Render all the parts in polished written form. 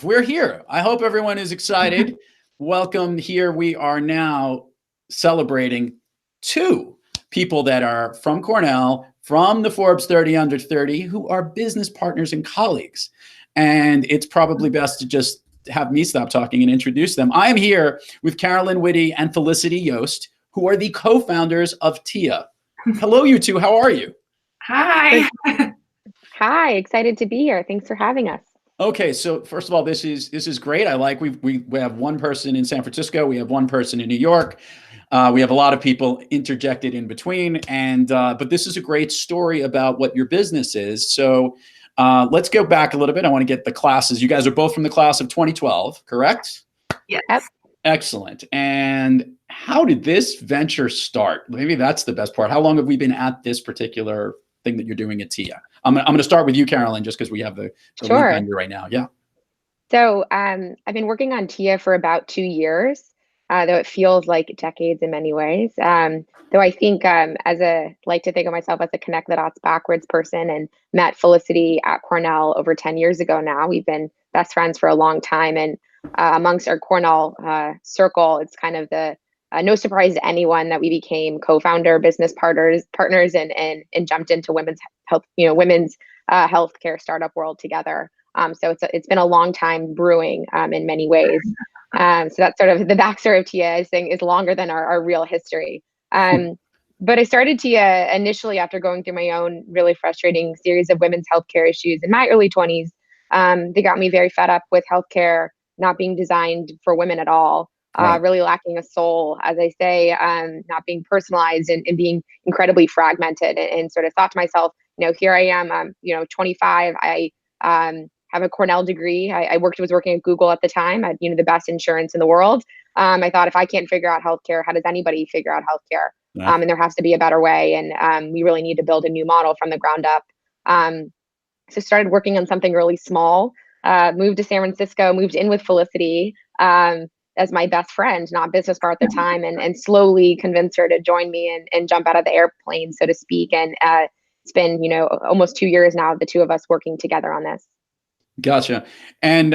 live. We're here. I hope everyone is excited. Welcome. Here we are now celebrating two people that are from Cornell, from the Forbes 30 under 30, who are business partners and colleagues. And it's probably best to just have me stop talking and introduce them. I am here with Carolyn, Witte, and Felicity Yost, who are the co-founders of TIA. Hello, you two. How are you? Hi. Hi, excited to be here. Thanks for having us. Okay, so first of all, this is great. I like we have one person in San Francisco, we have one person in New York, we have a lot of people interjected in between, and but this is a great story about what your business is. So let's go back a little bit. I want to get the classes. You guys are both from the class of 2012, correct? Yes. Yep. Excellent. And how did this venture start? Maybe that's the best part. How long have we been at this particular thing that you're doing at TIA? I'm going to start with you, Carolyn, just because we have the Sure. link on you right now. Yeah. So I've been working on TIA for about 2 years, though it feels like decades in many ways. Though I think like to think of myself as a connect the dots backwards person, and met Felicity at Cornell over 10 years ago now. We've been best friends for a long time. And amongst our Cornell circle, it's kind of the no surprise to anyone that we became co-founder business partners and jumped into women's healthcare startup world together. So it's been a long time brewing in many ways. So that's sort of the backstory of TIA. I think is longer than our real history. But I started TIA initially after going through my own really frustrating series of women's healthcare issues in my early 20s. They got me very fed up with healthcare not being designed for women at all. Right. Really lacking a soul, as I say, not being personalized and being incredibly fragmented, and sort of thought to myself, here I am, 25. I have a Cornell degree. I was working at Google at the time. I had, the best insurance in the world. I thought, if I can't figure out healthcare, how does anybody figure out healthcare? Yeah. And there has to be a better way. And we really need to build a new model from the ground up. So started working on something really small, moved to San Francisco, moved in with Felicity as my best friend, not business partner at the time, and slowly convinced her to join me and jump out of the airplane, so to speak. And it's been, almost 2 years now, the two of us working together on this. Gotcha. And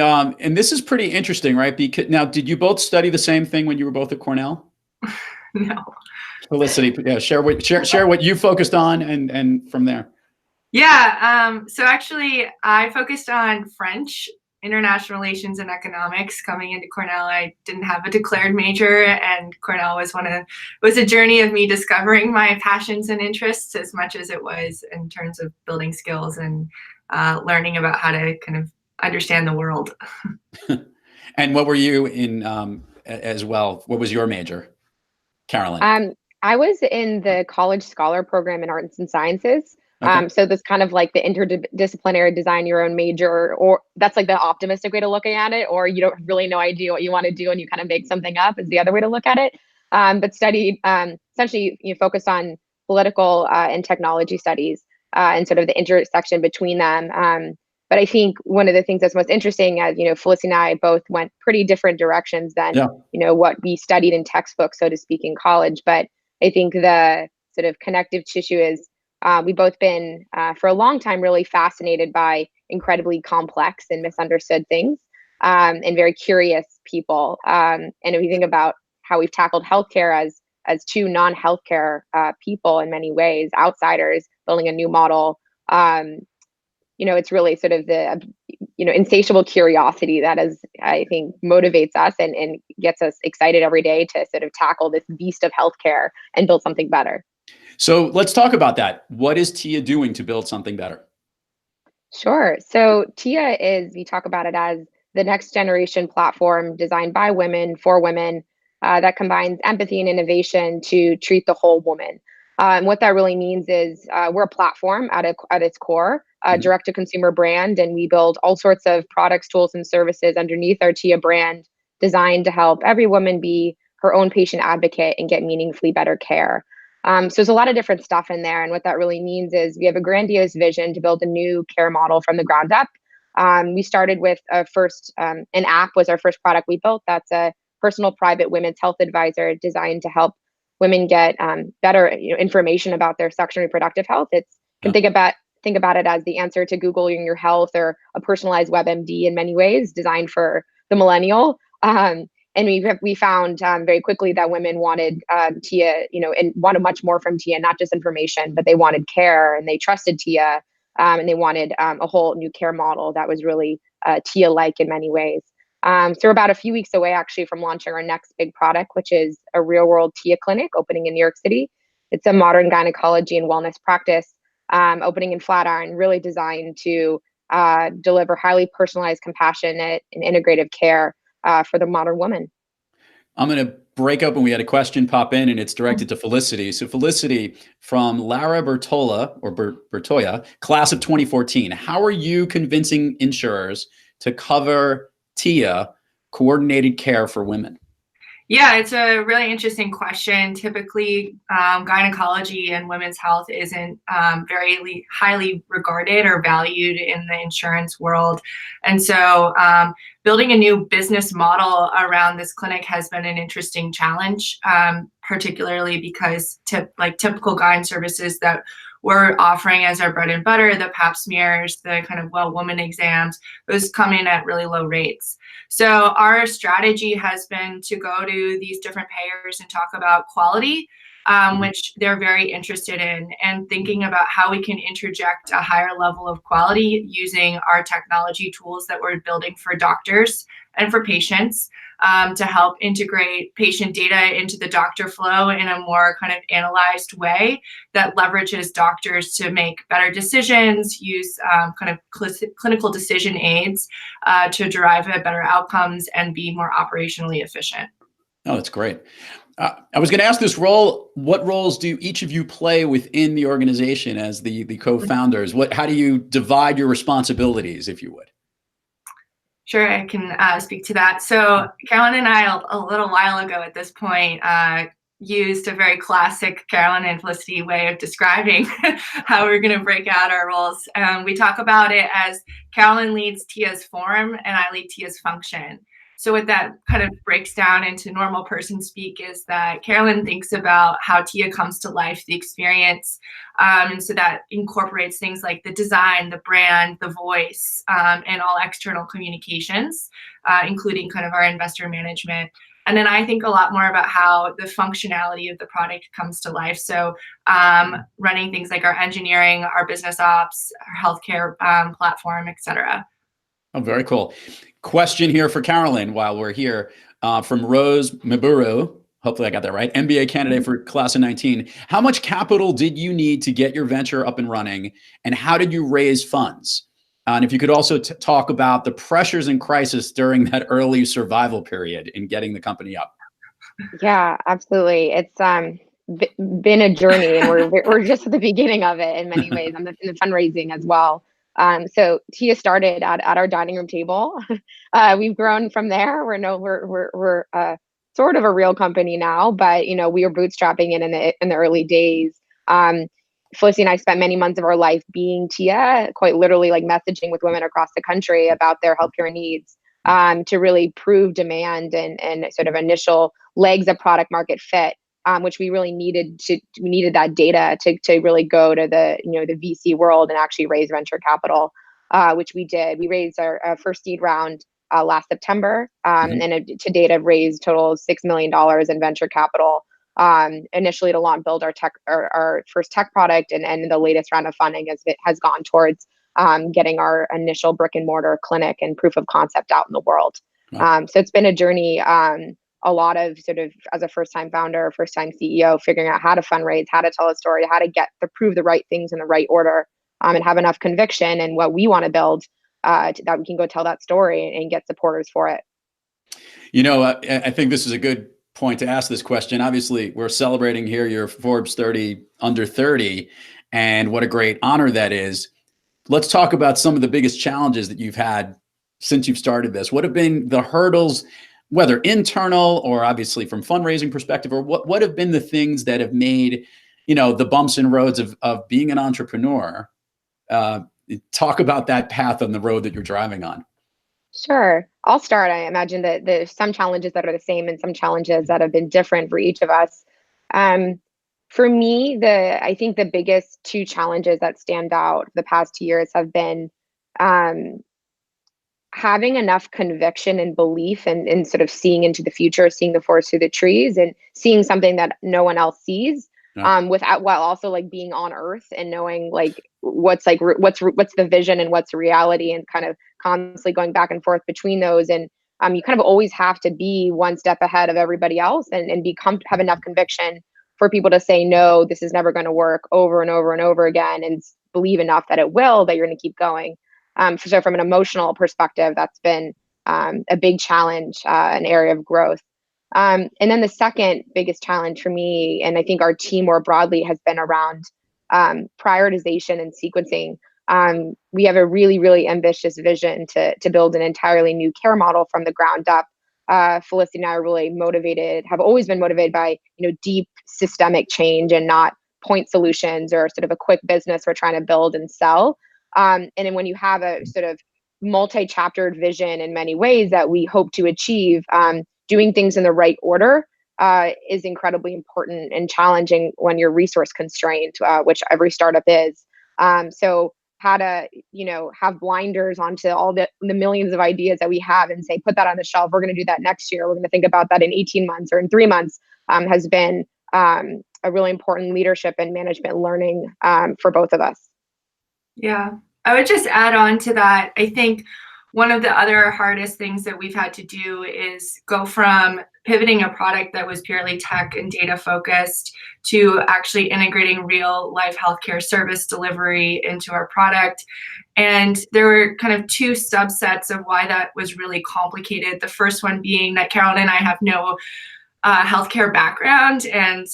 this is pretty interesting, right? Because now, did you both study the same thing when you were both at Cornell? No. Felicity, yeah, share what you focused on, and from there. Yeah. So actually, I focused on French, international relations, and economics. Coming into Cornell, I didn't have a declared major, and Cornell was a journey of me discovering my passions and interests as much as it was in terms of building skills and learning about how to kind of understand the world. And what were you in as well? What was your major, Carolyn? I was in the college scholar program in arts and sciences. Okay. So that's kind of like the interdisciplinary design your own major, or that's like the optimistic way to looking at it, or you don't really know idea what you want to do and you kind of make something up, is the other way to look at it. But studied essentially, focused on political and technology studies and sort of the intersection between them. But I think one of the things that's most interesting, as Felicity and I both went pretty different directions than what we studied in textbooks, so to speak, in college. But I think the sort of connective tissue is we've both been for a long time really fascinated by incredibly complex and misunderstood things, and very curious people. And if you think about how we've tackled healthcare as two non-healthcare people in many ways, outsiders building a new model. It's really sort of the insatiable curiosity that is, I think, motivates us and gets us excited every day to sort of tackle this beast of healthcare and build something better. So let's talk about that. What is TIA doing to build something better? Sure. So TIA we talk about it as the next generation platform designed by women for women that combines empathy and innovation to treat the whole woman. And what that really means is we're a platform at its core, direct to consumer brand, and we build all sorts of products, tools, and services underneath our TIA brand, designed to help every woman be her own patient advocate and get meaningfully better care. So there's a lot of different stuff in there. And what that really means is we have a grandiose vision to build a new care model from the ground up. We started with an app was our first product we built. That's a personal private women's health advisor designed to help women get better information about their sexual and reproductive health. Think think about it as the answer to Googling your health, or a personalized WebMD in many ways, designed for the millennial. And we found very quickly that women wanted Tia, and wanted much more from Tia, not just information, but they wanted care, and they trusted Tia, and they wanted a whole new care model that was really Tia-like in many ways. So we're about a few weeks away actually from launching our next big product, which is a real-world Tia clinic opening in New York City. It's a modern gynecology and wellness practice opening in Flatiron, really designed to deliver highly personalized, compassionate, and integrative care for the modern woman. I'm going to break up, and we had a question pop in, and it's directed to Felicity. So Felicity, from Lara Bertoya, class of 2014, how are you convincing insurers to cover Tia, coordinated care for women? Yeah, it's a really interesting question. Typically, gynecology and women's health isn't very highly regarded or valued in the insurance world. And so building a new business model around this clinic has been an interesting challenge, particularly because typical gyne services that we're offering as our bread and butter, the pap smears, the kind of woman exams, those come in at really low rates. So our strategy has been to go to these different payers and talk about quality, which they're very interested in, and thinking about how we can interject a higher level of quality using our technology tools that we're building for doctors and for patients, to help integrate patient data into the doctor flow in a more kind of analyzed way that leverages doctors to make better decisions, use kind of clinical decision aids to derive better outcomes and be more operationally efficient. Oh, that's great. I was going to ask this role, what roles do each of you play within the organization as the co-founders? How do you divide your responsibilities, if you would? Sure, I can speak to that. So Carolyn and I, a little while ago at this point, used a very classic Carolyn and Felicity way of describing how we're going to break out our roles. We talk about it as Carolyn leads Tia's form and I lead Tia's function. So what that kind of breaks down into normal person speak is that Carolyn thinks about how Tia comes to life, the experience. And so that incorporates things like the design, the brand, the voice, and all external communications, including kind of our investor management. And then I think a lot more about how the functionality of the product comes to life. So running things like our engineering, our business ops, our healthcare platform, et cetera. Oh, very cool. Question here for Carolyn while we're here from Rose Miburu. Hopefully I got that right. MBA candidate for class of 19. How much capital did you need to get your venture up and running? And how did you raise funds? And if you could also talk about the pressures and crisis during that early survival period in getting the company up. Yeah, absolutely. It's been a journey, and we're just at the beginning of it in many ways, in the fundraising as well. So Tia started at our dining room table. We've grown from there. We're sort of a real company now, but we were bootstrapping in the early days. Felicity and I spent many months of our life being Tia, quite literally like messaging with women across the country about their healthcare needs, to really prove demand and sort of initial legs of product market fit. Which we really needed we needed that data to really go to the VC world and actually raise venture capital, which we did. We raised our first seed round last September, and to date have raised total of $6 million in venture capital, initially to build our first tech product, and the latest round of funding has gone towards getting our initial brick and mortar clinic and proof of concept out in the world. Wow. So it's been a journey. A lot of sort of, as a first-time founder, first-time CEO, figuring out how to fundraise, how to tell a story, how to prove the right things in the right order, and have enough conviction in what we want to build that we can go tell that story and get supporters for it. I think this is a good point to ask this question. Obviously, we're celebrating here your Forbes 30 under 30, and what a great honor that is. Let's talk about some of the biggest challenges that you've had since you've started this. What have been the hurdles, whether internal or obviously from fundraising perspective, or what have been the things that have made, the bumps and roads of being an entrepreneur? Talk about that path on the road that you're driving on. Sure. I'll start. I imagine that there's some challenges that are the same and some challenges that have been different for each of us. For me, I think the biggest two challenges that stand out the past 2 years have been um, having enough conviction and belief and sort of seeing into the future, seeing the forest through the trees and seeing something that no one else sees, Yeah. without, while also like being on earth and knowing like what's the vision and what's reality, and kind of constantly going back and forth between those. And you kind of always have to be one step ahead of everybody else, and have enough conviction for people to say, no, this is never going to work, over and over and over again, and believe enough that it will, that you're going to keep going. So from an emotional perspective, that's been a big challenge, an area of growth. And then the second biggest challenge for me, and I think our team more broadly, has been around prioritization and sequencing. We have a really, really ambitious vision to build an entirely new care model from the ground up. Felicity and I are really motivated, have always been motivated by, deep systemic change and not point solutions or sort of a quick business we're trying to build and sell. And then when you have a sort of multi-chaptered vision in many ways that we hope to achieve, doing things in the right order is incredibly important and challenging when you're resource constrained, which every startup is. So how to, have blinders onto all the millions of ideas that we have and say, put that on the shelf. We're going to do that next year. We're going to think about that in 18 months or in 3 months, has been a really important leadership and management learning for both of us. Yeah, I would just add on to that. I think one of the other hardest things that we've had to do is go from pivoting a product that was purely tech and data focused to actually integrating real life healthcare service delivery into our product. And there were kind of two subsets of why that was really complicated. The first one being that Carolyn and I have no healthcare background, and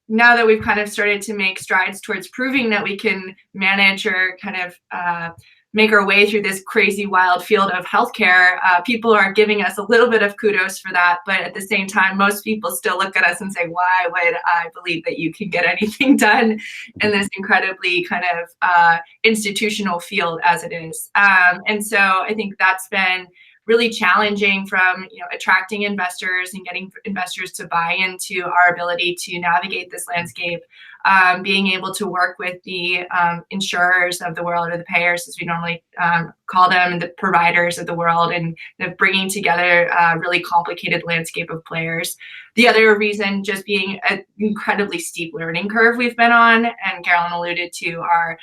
now that we've kind of started to make strides towards proving that we can manage or kind of make our way through this crazy wild field of healthcare, people are giving us a little bit of kudos for that. But at the same time, most people still look at us and say, why would I believe that you can get anything done in this incredibly kind of institutional field as it is? And so I think that's been really challenging, from attracting investors and getting investors to buy into our ability to navigate this landscape, being able to work with the insurers of the world, or the payers as we normally call them, and the providers of the world, and bringing together a really complicated landscape of players. The other reason just being an incredibly steep learning curve we've been on, and Carolyn alluded to our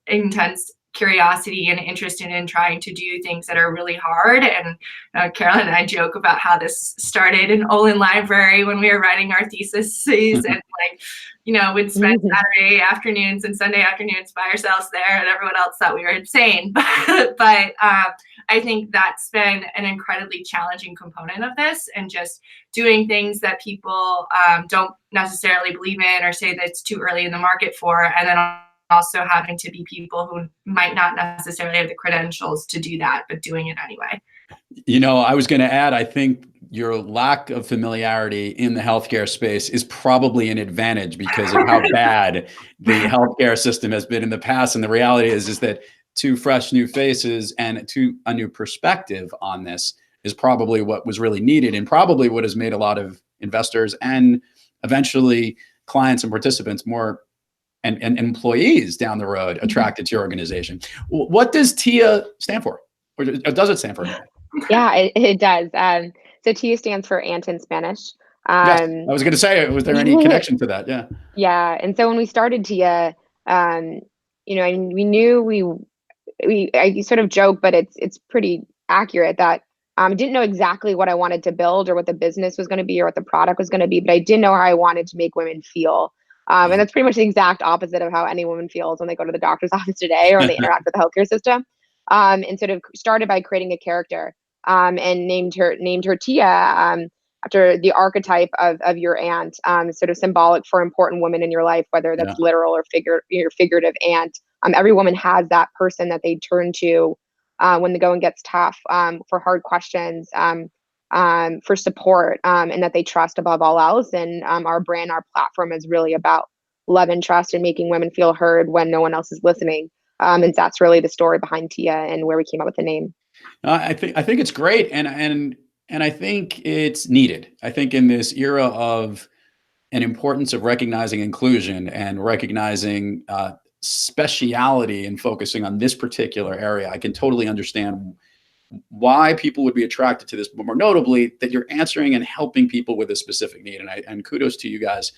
intense curiosity and interest in trying to do things that are really hard. And Carolyn and I joke about how this started in Olin Library when we were writing our theses, and we'd spend Saturday afternoons and Sunday afternoons by ourselves there, and everyone else thought we were insane. But I think that's been an incredibly challenging component of this, and just doing things that people don't necessarily believe in, or say that it's too early in the market for, and then also having to be people who might not necessarily have the credentials to do that, but doing it anyway. I was going to add, I think your lack of familiarity in the healthcare space is probably an advantage because of how bad the healthcare system has been in the past. And the reality is that two fresh new faces and a new perspective on this is probably what was really needed, and probably what has made a lot of investors and eventually clients and participants more and employees down the road attracted to your organization. What does TIA stand for? Or does it stand for? Yeah, it does. So TIA stands for Ant in Spanish. Yes, I was going to say, was there any connection to that? Yeah. Yeah. And so when we started TIA, and we knew I sort of joke, but it's pretty accurate that I didn't know exactly what I wanted to build or what the business was going to be or what the product was going to be, but I did know how I wanted to make women feel. And that's pretty much the exact opposite of how any woman feels when they go to the doctor's office today or when they interact with the healthcare system. And sort of started by creating a character, and named her Tia, after the archetype of your aunt, sort of symbolic for important women in your life, whether that's literal or figurative aunt. Every woman has that person that they turn to when the going gets tough, for hard questions, for support, and that they trust above all else. And our brand, our platform is really about love and trust and making women feel heard when no one else is listening. And that's really the story behind TIA and where we came up with the name. I think it's great, and I think it's needed. I think in this era of an importance of recognizing inclusion and recognizing speciality and focusing on this particular area. I can totally understand why people would be attracted to this, but more notably that you're answering and helping people with a specific need. And kudos to you guys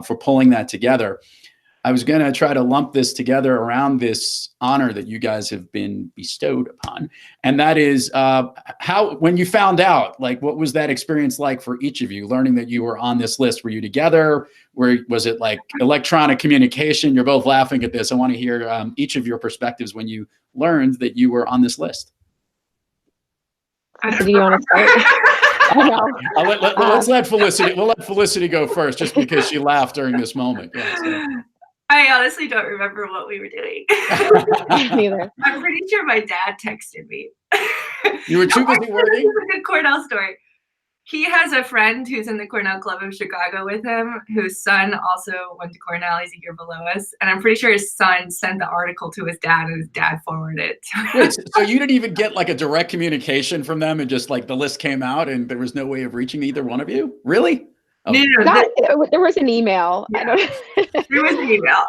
for pulling that together. I was going to try to lump this together around this honor that you guys have been bestowed upon. And that is when you found out, like, what was that experience like for each of you, learning that you were on this list? Were you together? Was it like electronic communication? You're both laughing at this. I want to hear each of your perspectives when you learned that you were on this list. Do you want to start? Let's let Felicity. We'll let Felicity go first, just because she laughed during this moment. Yeah, so. I honestly don't remember what we were doing. Neither. I'm pretty sure my dad texted me. You were too busy working? This is a good Cornell story. He has a friend who's in the Cornell Club of Chicago with him, whose son also went to Cornell. He's a year below us. And I'm pretty sure his son sent the article to his dad, and his dad forwarded it. Wait, so you didn't even get like a direct communication from them, and just like the list came out and there was no way of reaching either one of you? Really? Oh. No, there was an email. Yeah. There was an email.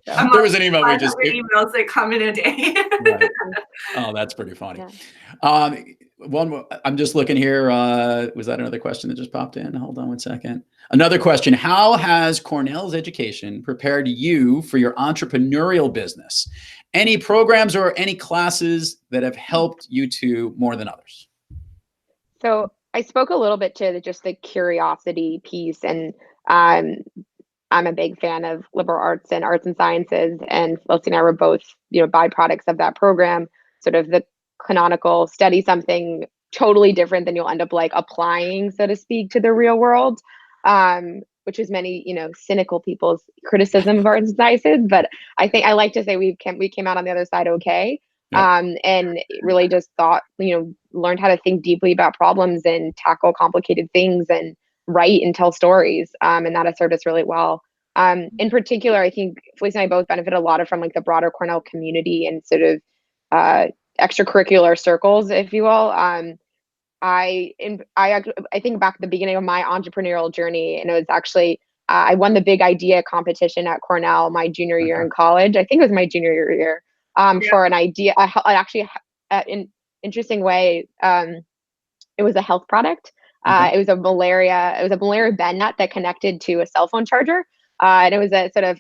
There was an email. We just emails that come in a day. Right. Oh, that's pretty funny. Yeah. One more, I'm just looking here. Was that another question that just popped in? Hold on one second. Another question. How has Cornell's education prepared you for your entrepreneurial business? Any programs or any classes that have helped you two more than others? So I spoke a little bit to just the curiosity piece, and I'm a big fan of liberal arts and sciences, and Felicity and I were both, byproducts of that program. Sort of the canonical, study something totally different than you'll end up like applying, so to speak, to the real world, which is many, cynical people's criticism of arts and sciences. But I think I like to say we came out on the other side okay. And really just learned how to think deeply about problems and tackle complicated things and write and tell stories. And that has served us really well. In particular, I think Felicity and I both benefit a lot from like the broader Cornell community and sort of extracurricular circles, if you will. I think back at the beginning of my entrepreneurial journey, and it was actually I won the big idea competition at Cornell my junior year in college. I think it was my junior year. For an idea, actually, in interesting way, it was a health product. It was a malaria bed net that connected to a cell phone charger, and it was a sort of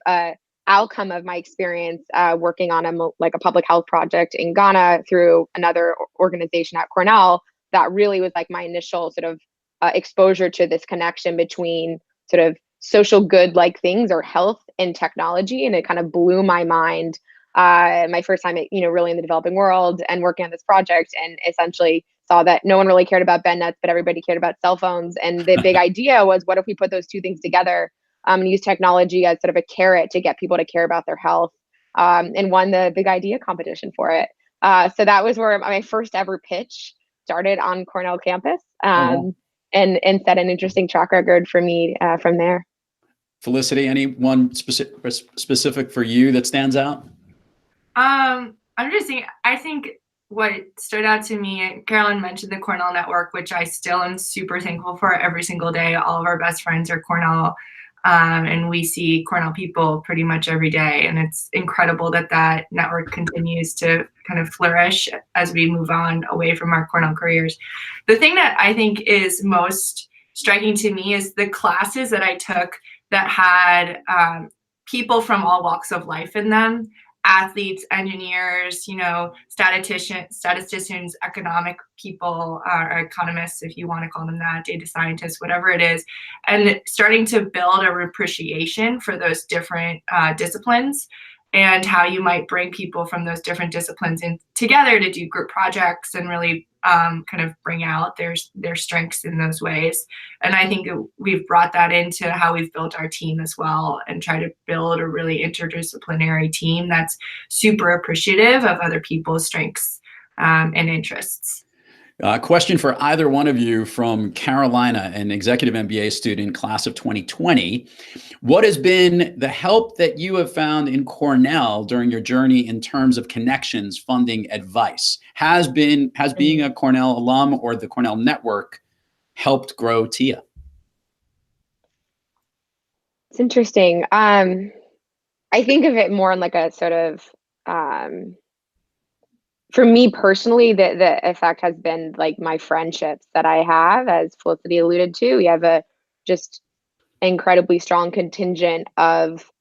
outcome of my experience working on a public health project in Ghana through another organization at Cornell. That really was like my initial sort of exposure to this connection between sort of social good like things or health and technology, and it kind of blew my mind. My first time, really in the developing world and working on this project, and essentially saw that no one really cared about bed nets, but everybody cared about cell phones. And the big idea was, what if we put those two things together and use technology as sort of a carrot to get people to care about their health, and won the big idea competition for it. So that was where my first ever pitch started on Cornell campus, and set an interesting track record for me from there. Felicity, any one specific for you that stands out? I'm just thinking, I think what stood out to me, Carolyn mentioned the Cornell network, which I still am super thankful for every single day. All of our best friends are Cornell, and we see Cornell people pretty much every day. And it's incredible that network continues to kind of flourish as we move on away from our Cornell careers. The thing that I think is most striking to me is the classes that I took that had people from all walks of life in them. Athletes, engineers, statisticians, economic people, or economists, if you want to call them that, data scientists, whatever it is, and starting to build a appreciation for those different disciplines and how you might bring people from those different disciplines in together to do group projects and really kind of bring out their strengths in those ways. And I think we've brought that into how we've built our team as well, and try to build a really interdisciplinary team that's super appreciative of other people's strengths and interests. Question for either one of you from Carolina, an executive MBA student, class of 2020. What has been the help that you have found in Cornell during your journey in terms of connections, funding, advice? Has being a Cornell alum or the Cornell network helped grow TIA? It's interesting. I think of it more in like a sort of, for me personally, the effect has been like my friendships that I have, as Felicity alluded to. We have a just incredibly strong contingent of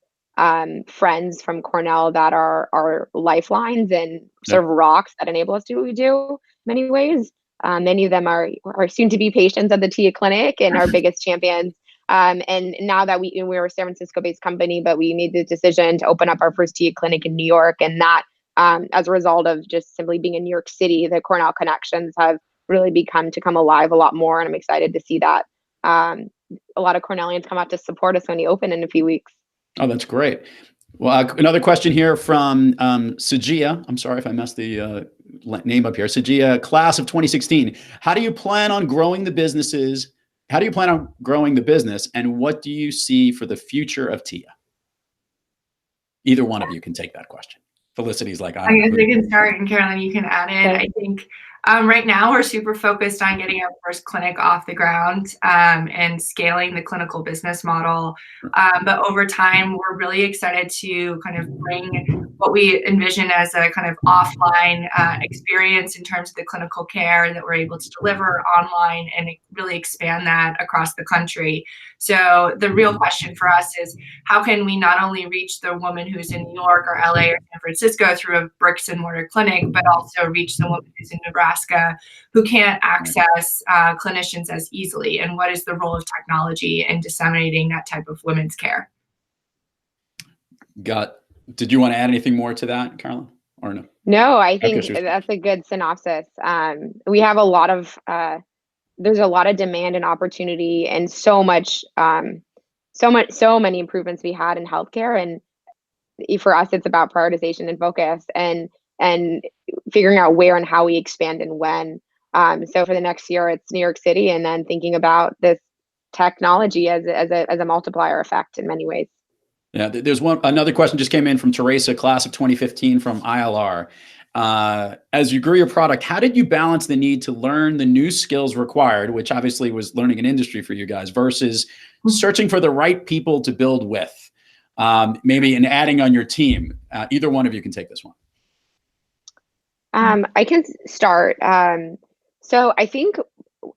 friends from Cornell that are lifelines and Yeah. sort of rocks that enable us to do what we do in many ways. Many of them are soon to be patients at the TIA clinic and our biggest champions. And now that we're a San Francisco based company, but we made the decision to open up our first TIA clinic in New York. And that as a result of just simply being in New York City, the Cornell connections have really to come alive a lot more. And I'm excited to see that a lot of Cornellians come out to support us when we open in a few weeks. Oh, that's great. Well, another question here from Sajia. I'm sorry if I messed the name up here. Sajia, class of 2016. How do you plan on growing the businesses? How do you plan on growing the business? And what do you see for the future of TIA? Either one of you can take that question. Felicity's like, I guess I can start, and Carolyn, you can add in. Okay. I think right now we're super focused on getting our first clinic off the ground and scaling the clinical business model. But over time, we're really excited to kind of bring what we envision as a kind of offline experience in terms of the clinical care that we're able to deliver online and really expand that across the country. So the real question for us is, how can we not only reach the woman who's in New York or LA or San Francisco through a bricks and mortar clinic, but also reach the woman who's in Nebraska who can't access clinicians as easily? And what is the role of technology in disseminating that type of women's care? Did you want to add anything more to that, Carolyn, or no? No, I Okay, think sure. that's a good synopsis. We have a lot of there's a lot of demand and opportunity, and so many improvements we had in healthcare. And for us, it's about prioritization and focus, and figuring out where and how we expand and when. So for the next year, it's New York City, and then thinking about this technology as a multiplier effect in many ways. Yeah, there's another question just came in from Teresa, class of 2015 from ILR. As you grew your product, how did you balance the need to learn the new skills required, which obviously was learning an industry for you guys, versus searching for the right people to build with, maybe and adding on your team? Either one of you can take this one. I can start. So I think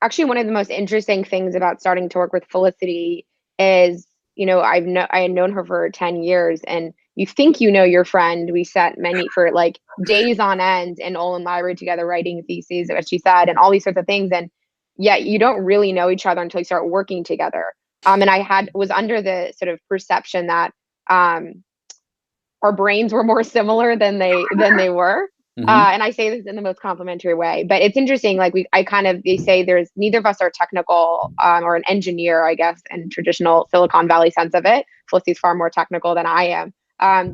actually one of the most interesting things about starting to work with Felicity is, I had known her for 10 years, and you think your friend. We sat for like days on end in Olin Library together, writing theses, as she said, and all these sorts of things. And yet you don't really know each other until you start working together. And I was under the sort of perception that our brains were more similar than they were. Mm-hmm. And I say this in the most complimentary way, but it's interesting. Like they say there's neither of us are technical or an engineer, I guess, in traditional Silicon Valley sense of it. Felicity's far more technical than I am.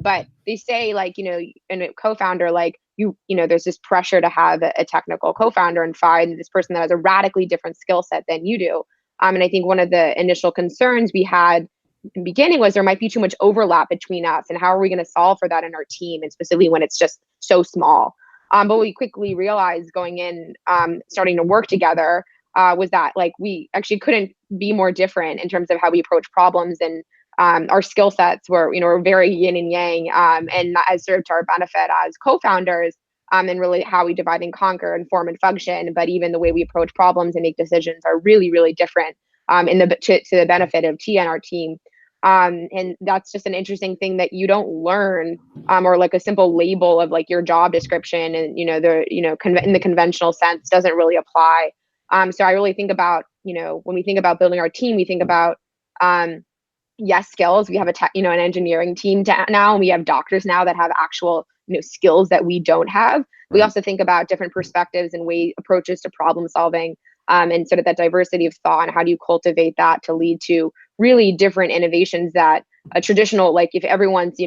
But they say, like, in a co-founder, like there's this pressure to have a technical co-founder and find this person that has a radically different skill set than you do. And I think one of the initial concerns we had in the beginning was there might be too much overlap between us, and how are we going to solve for that in our team, and specifically when it's just so small. But we quickly realized going in, starting to work together, was that like we actually couldn't be more different in terms of how we approach problems, and our skill sets were very yin and yang, and that has served to our benefit as co-founders, and really how we divide and conquer and form and function. But even the way we approach problems and make decisions are really, really different to the benefit of Tia and our team. And that's just an interesting thing that you don't learn, or like a simple label of like your job description and, in the conventional sense doesn't really apply. So I really think about, when we think about building our team, we think about, yes, skills. We have an engineering team now, and we have doctors now that have actual, skills that we don't have. Right. We also think about different perspectives and approaches to problem solving, and sort of that diversity of thought, and how do you cultivate that to lead to really different innovations that a traditional, like if everyone's,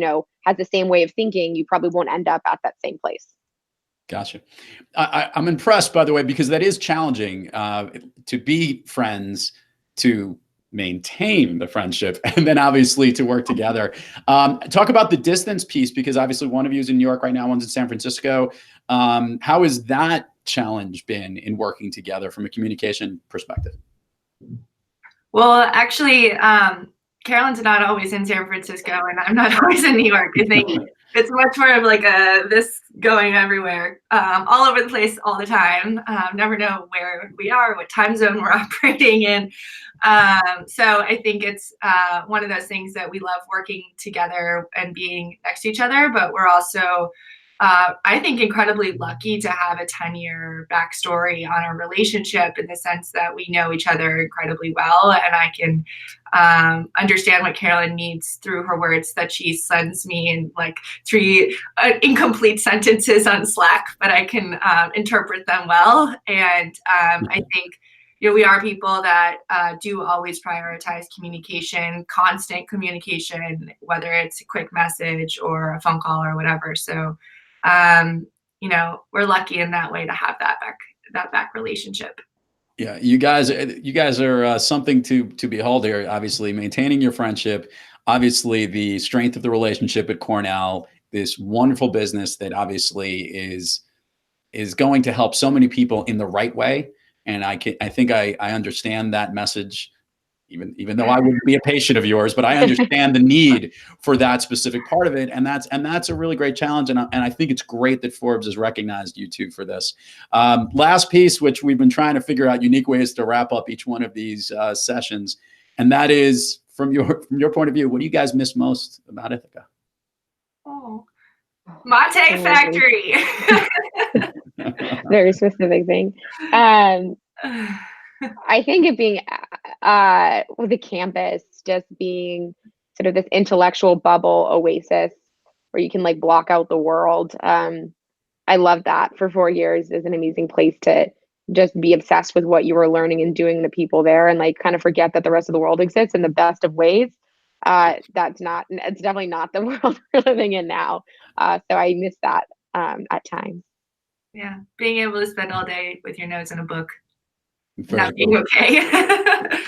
has the same way of thinking, you probably won't end up at that same place. Gotcha. I'm impressed, by the way, because that is challenging, to be friends, to maintain the friendship, and then obviously to work together. Talk about the distance piece, because obviously one of you is in New York right now, one's in San Francisco. How has that challenge been in working together from a communication perspective? Well, actually, Carolyn's not always in San Francisco and I'm not always in New York. I think it's much more of like this going everywhere, all over the place all the time. Never know where we are, what time zone we're operating in. So I think it's one of those things that we love working together and being next to each other, but we're also I think incredibly lucky to have a 10-year backstory on our relationship, in the sense that we know each other incredibly well, and I can understand what Carolyn needs through her words that she sends me in like 3 incomplete sentences on Slack, but I can interpret them well. And I think, you know, we are people that do always prioritize communication, constant communication, whether it's a quick message or a phone call or whatever. So you know, we're lucky in that way to have that back relationship. Yeah, you guys are something to behold here. Obviously, maintaining your friendship, obviously the strength of the relationship at Cornell, this wonderful business that obviously is going to help so many people in the right way. And I think I understand that message, even though I wouldn't be a patient of yours, but I understand the need for that specific part of it. And that's a really great challenge. And I think it's great that Forbes has recognized you two for this. Last piece, which we've been trying to figure out unique ways to wrap up each one of these sessions. And that is, from your point of view, what do you guys miss most about Ithaca? Oh, Mate Factory. Very specific thing. I think it being with the campus just being sort of this intellectual bubble oasis where you can like block out the world. I love that. For 4 years is an amazing place to just be obsessed with what you were learning and doing, the people there, and like kind of forget that the rest of the world exists in the best of ways. It's definitely not the world we're living in now. So I miss that at times. Yeah, being able to spend all day with your nose in a book. Very Not being okay.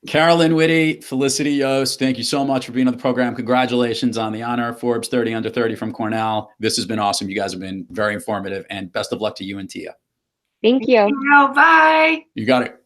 Carolyn, Witte, Felicity, Yost, thank you so much for being on the program. Congratulations on the honor. Forbes 30 under 30 from Cornell. This has been awesome. You guys have been very informative, and best of luck to you and Tia. Thank you. Bye. You got it.